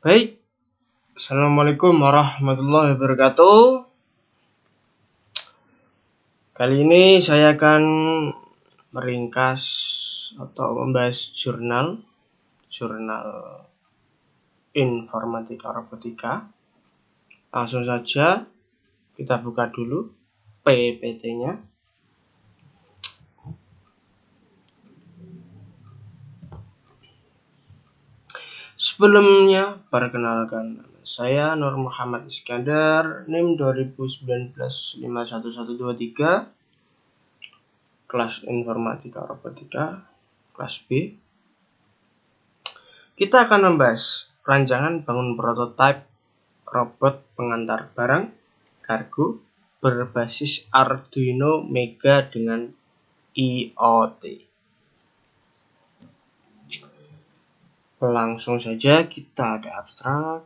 Baik, Assalamualaikum warahmatullahi wabarakatuh. Kali ini saya akan meringkas atau membahas jurnal informatika robotika. Langsung saja kita buka dulu PPT-nya. Sebelumnya, perkenalkan, saya Nur Muhammad Iskandar, NIM 2019-511123, kelas informatika robotika, kelas B. Kita akan membahas rancangan bangun prototipe robot pengantar barang kargo berbasis Arduino Mega dengan IoT. Langsung saja kita ada abstrak,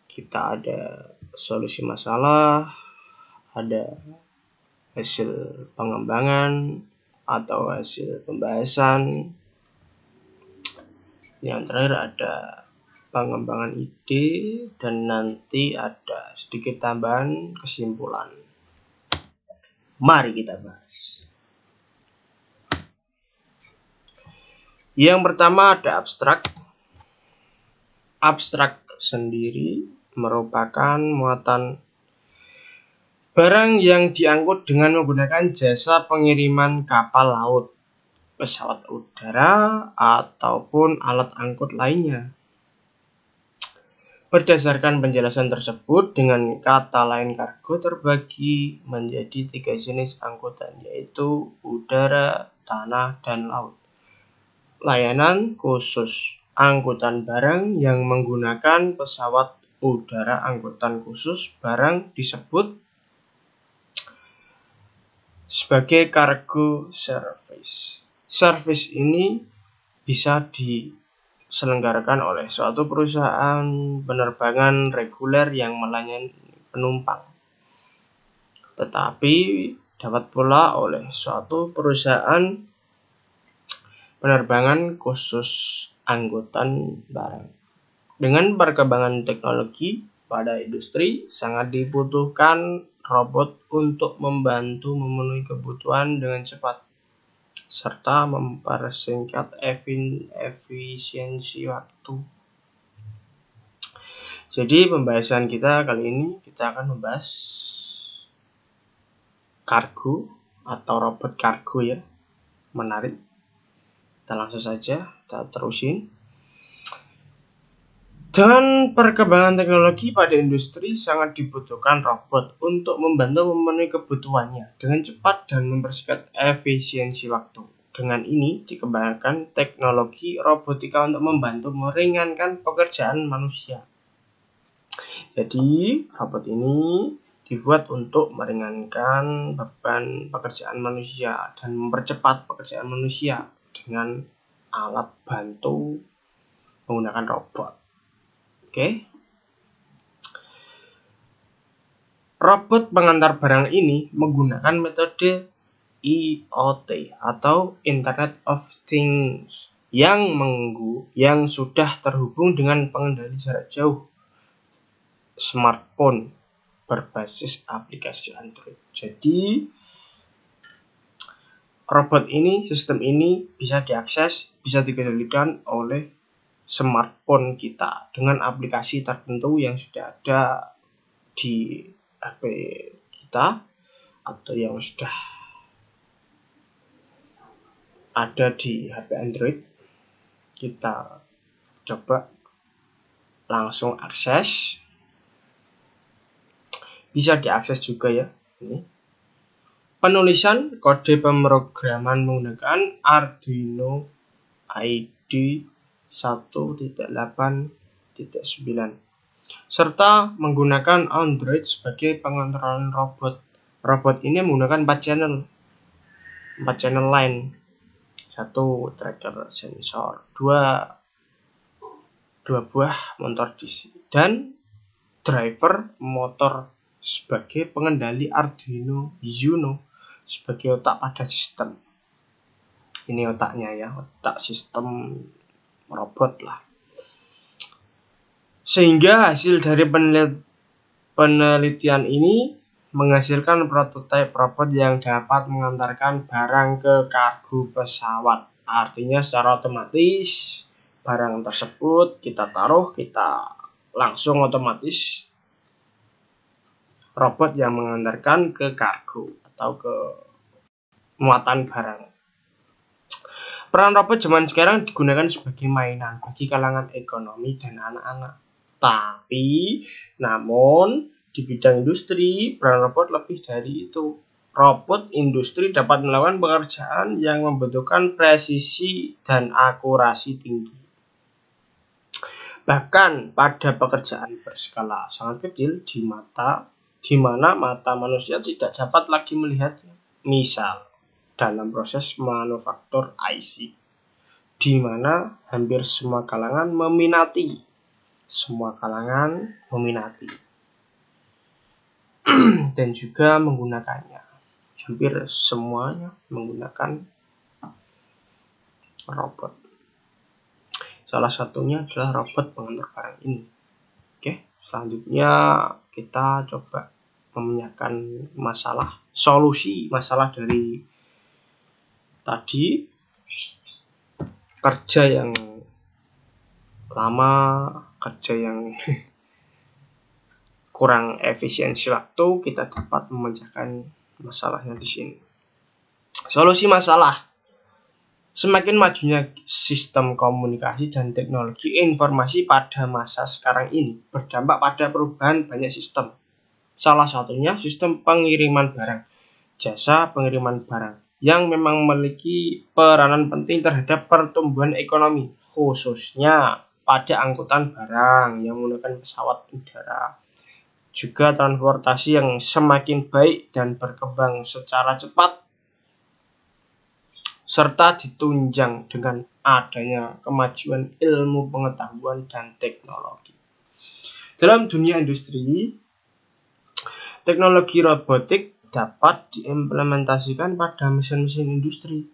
kita ada solusi masalah, ada hasil pengembangan atau hasil pembahasan. Yang terakhir ada pengembangan ide dan nanti ada sedikit tambahan kesimpulan. Mari kita bahas. Yang pertama ada abstrak. Abstrak sendiri merupakan muatan barang yang diangkut dengan menggunakan jasa pengiriman kapal laut, pesawat udara, ataupun alat angkut lainnya. Berdasarkan penjelasan tersebut, dengan kata lain kargo terbagi menjadi 3 jenis angkutan, yaitu udara, tanah, dan laut. Layanan khusus angkutan barang yang menggunakan pesawat udara angkutan khusus barang disebut sebagai cargo service. Service ini bisa diselenggarakan oleh suatu perusahaan penerbangan reguler yang melayani penumpang, tetapi dapat pula oleh suatu perusahaan penerbangan khusus angkutan barang. Dengan perkembangan teknologi pada industri, sangat dibutuhkan robot untuk membantu memenuhi kebutuhan dengan cepat, serta mempersingkat efisiensi waktu. Jadi pembahasan kita kali ini, kita akan membahas kargo atau robot kargo ya. Menarik. Kita langsung saja, kita terusin. Dengan perkembangan teknologi pada industri, sangat dibutuhkan robot untuk membantu memenuhi kebutuhannya dengan cepat dan mempersingkat efisiensi waktu. Dengan ini, dikembangkan teknologi robotika untuk membantu meringankan pekerjaan manusia. Jadi, robot ini dibuat untuk meringankan beban pekerjaan manusia dan mempercepat pekerjaan manusia dengan alat bantu menggunakan robot. Oke. Robot pengantar barang ini menggunakan metode IoT atau Internet of Things yang sudah terhubung dengan pengendali jarak jauh smartphone berbasis aplikasi Android. Jadi robot ini, sistem ini bisa diakses, bisa dikendalikan oleh smartphone kita dengan aplikasi tertentu yang sudah ada di HP kita atau yang sudah ada di HP Android. Kita coba langsung akses. Bisa diakses juga ya. Ini penulisan kode pemrograman menggunakan Arduino IDE 1.8.9 serta menggunakan Android sebagai pengontrolan robot. Robot ini menggunakan 4 channel line. 1 tracker sensor, 2 buah motor DC, dan driver motor sebagai pengendali Arduino Uno sebagai otak pada sistem. Ini otaknya ya, otak sistem robot lah. Sehingga hasil dari penelitian ini menghasilkan prototipe robot yang dapat mengantarkan barang ke kargo pesawat. Artinya secara otomatis barang tersebut kita langsung otomatis robot yang mengantarkan ke kargo atau ke muatan barang. Peran robot zaman sekarang digunakan sebagai mainan bagi kalangan ekonomi dan anak-anak. Namun di bidang industri, peran robot lebih dari itu. Robot industri dapat melakukan pekerjaan yang membutuhkan presisi dan akurasi tinggi. Bahkan pada pekerjaan berskala sangat kecil di mana mata manusia tidak dapat lagi melihatnya. Misal, dalam proses manufaktur IC, di mana hampir semua kalangan meminati. Dan juga menggunakannya. Hampir semuanya menggunakan robot. Salah satunya adalah robot pengantar barang ini. Oke, selanjutnya kita coba memecahkan solusi masalah dari tadi. Kerja yang lama, kerja yang kurang efisiensi waktu, kita dapat memecahkan masalahnya di sini. Solusi masalah. Semakin majunya sistem komunikasi dan teknologi informasi pada masa sekarang ini berdampak pada perubahan banyak sistem. Salah satunya sistem pengiriman barang, jasa pengiriman barang, yang memang memiliki peranan penting terhadap pertumbuhan ekonomi, khususnya pada angkutan barang yang menggunakan pesawat udara. Juga transportasi yang semakin baik dan berkembang secara cepat, serta ditunjang dengan adanya kemajuan ilmu pengetahuan dan teknologi. Dalam dunia industri, teknologi robotik dapat diimplementasikan pada mesin-mesin industri.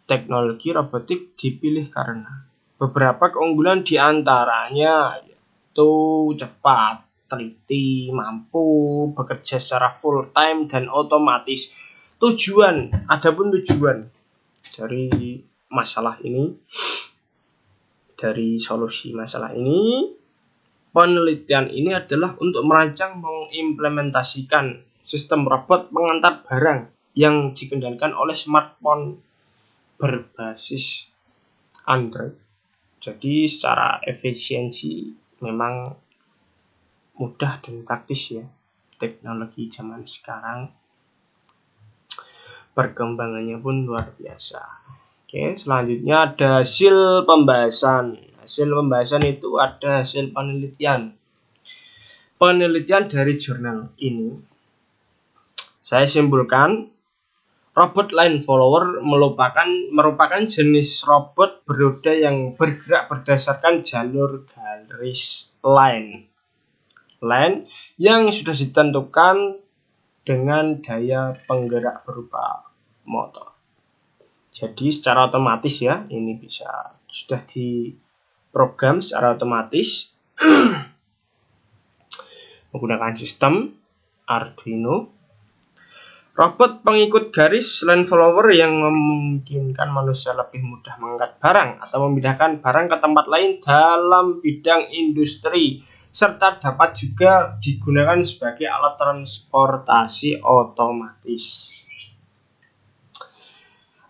Teknologi robotik dipilih karena beberapa keunggulan diantaranya yaitu cepat, teliti, mampu bekerja secara full time dan otomatis. Adapun tujuan dari solusi masalah ini, penelitian ini adalah untuk merancang mengimplementasikan sistem robot pengantar barang yang dikendalikan oleh smartphone berbasis Android. Jadi secara efisiensi memang mudah dan praktis ya. Teknologi zaman sekarang perkembangannya pun luar biasa. Oke, selanjutnya ada hasil pembahasan. Hasil pembahasan itu ada hasil penelitian. Penelitian dari jurnal ini saya simpulkan, robot line follower merupakan jenis robot beroda yang bergerak berdasarkan jalur garis line yang sudah ditentukan dengan daya penggerak berupa motor. Jadi secara otomatis ya, ini sudah diprogram secara otomatis menggunakan sistem Arduino. Robot pengikut garis line follower yang memungkinkan manusia lebih mudah mengangkat barang atau memindahkan barang ke tempat lain dalam bidang industri, serta dapat juga digunakan sebagai alat transportasi otomatis.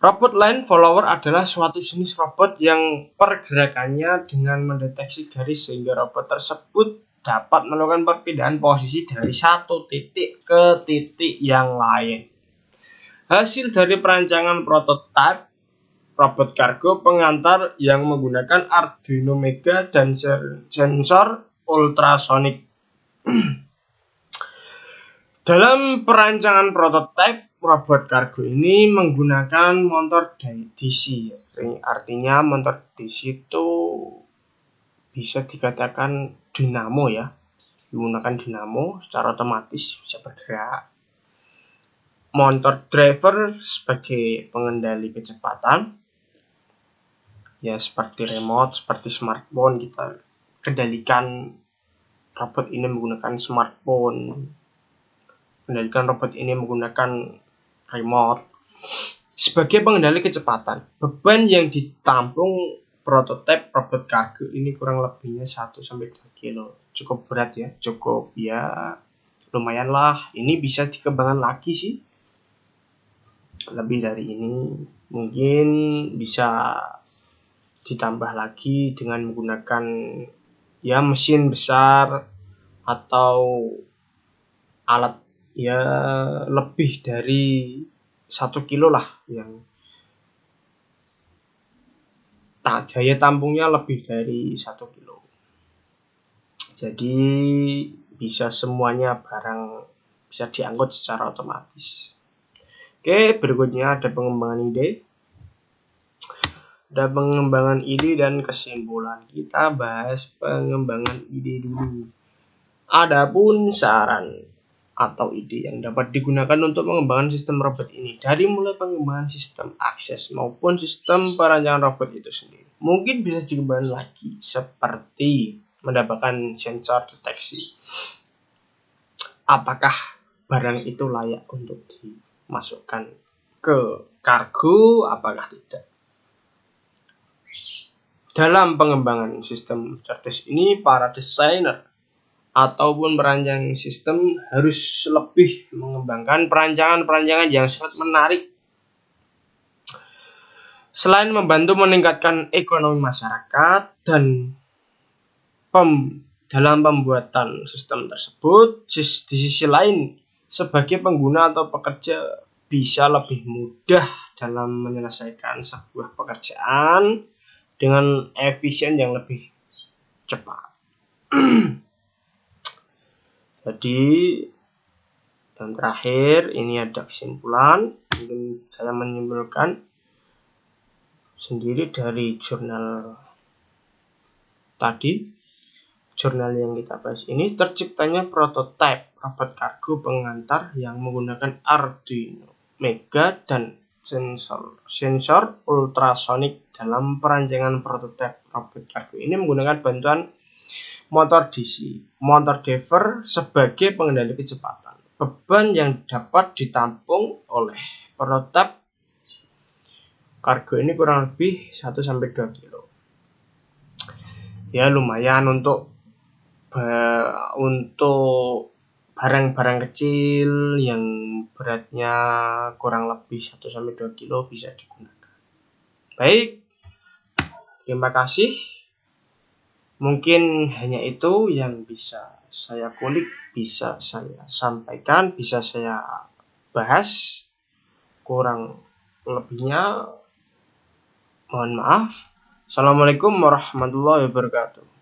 Robot line follower adalah suatu jenis robot yang pergerakannya dengan mendeteksi garis sehingga robot tersebut dapat melakukan perpindahan posisi dari satu titik ke titik yang lain. Hasil dari perancangan prototipe robot kargo pengantar yang menggunakan Arduino Mega dan sensor ultrasonik. Dalam perancangan prototipe robot kargo ini menggunakan motor DC. Artinya motor DC itu bisa dikatakan dinamo ya. Menggunakan dinamo secara otomatis bisa bergerak. Motor driver sebagai pengendali kecepatan. Ya seperti remote, seperti smartphone kita kendalikan robot ini menggunakan smartphone, kendalikan robot ini menggunakan remote. Sebagai pengendali kecepatan, beban yang ditampung prototipe robot kargo ini kurang lebihnya 1-2 kilo. Cukup berat ya, cukup ya lumayan lah. Ini bisa dikembangkan lagi sih. Lebih dari ini mungkin bisa ditambah lagi dengan menggunakan ya mesin besar atau alat ya lebih dari 1 kilo lah, yang daya tampungnya lebih dari 1 kilo. Jadi bisa semuanya barang bisa diangkut secara otomatis. Oke, berikutnya ada pengembangan ide. Ada pengembangan ide dan kesimpulan. Kita bahas pengembangan ide dulu. Adapun saran atau ide yang dapat digunakan untuk mengembangkan sistem robot ini, dari mulai pengembangan sistem akses maupun sistem perancangan robot itu sendiri, mungkin bisa dikembangkan lagi, seperti mendapatkan sensor deteksi apakah barang itu layak untuk dimasukkan ke kargo, apakah tidak. Dalam pengembangan sistem cerdas ini, para desainer ataupun perancang sistem harus lebih mengembangkan perancangan-perancangan yang sangat menarik. Selain membantu meningkatkan ekonomi masyarakat dan dalam pembuatan sistem tersebut, di sisi lain sebagai pengguna atau pekerja bisa lebih mudah dalam menyelesaikan sebuah pekerjaan dengan efisien yang lebih cepat. Jadi yang terakhir ini ada kesimpulan. Mungkin saya menyimpulkan sendiri dari jurnal tadi. Jurnal yang kita bahas ini, terciptanya prototipe robot kargo pengantar yang menggunakan Arduino Mega dan sensor ultrasonik. Dalam perancangan prototipe robot kargo ini menggunakan bantuan motor DC, motor driver sebagai pengendali kecepatan. Beban yang dapat ditampung oleh prototipe kargo ini kurang lebih 1-2 kilo. Ya lumayan untuk barang-barang kecil yang beratnya kurang lebih 1-2 kilo bisa digunakan. Baik, terima kasih. Mungkin hanya itu yang bisa saya kulik, bisa saya sampaikan, bisa saya bahas. Kurang lebihnya mohon maaf. Assalamualaikum warahmatullahi wabarakatuh.